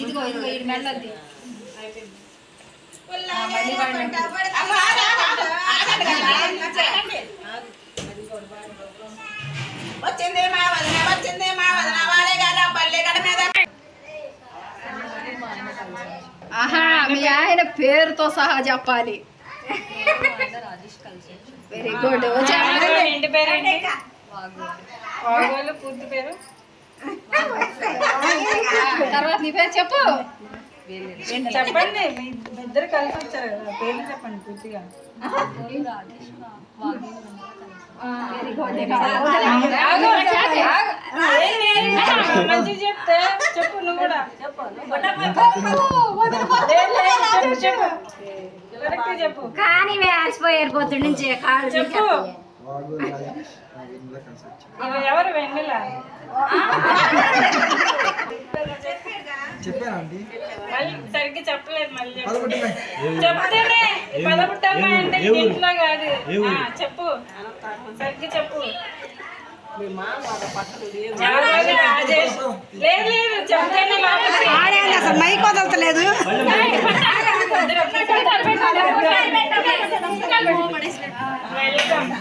ఇదిగో ఇదిగో ఇది మెల్లది వచ్చింది మా వదిన వాడే కదా పల్లె గడ మీద. ఆహా మీ ఆయన పేరుతో సహా చెప్పాలి. Very good. ఇంటి పేరు పూర్తి పేరు తర్వాత నీ పేరు చెప్పు. చెప్పండి, ఇద్దరు కలిసి వచ్చారు కదా, పేర్లు చెప్పండి పూర్తిగా. మంచిగా చెప్తే చెప్పు, నువ్వు కూడా చెప్పు. కానీ వేసిపోయారు పొద్దు నుంచి చెప్పు. ఎవరు వెన్నెల? సరిగ్గా చెప్పలేదు. మళ్ళీ చెప్తేనే పదపుట్టమ్మ అంటే ఇంట్లో కాదు. చెప్పు, సరిగ్గా చెప్పు. లేదు లేదు, చెప్తేనే అసలు మైక్ వదలతలేదు. వెల్కమ్.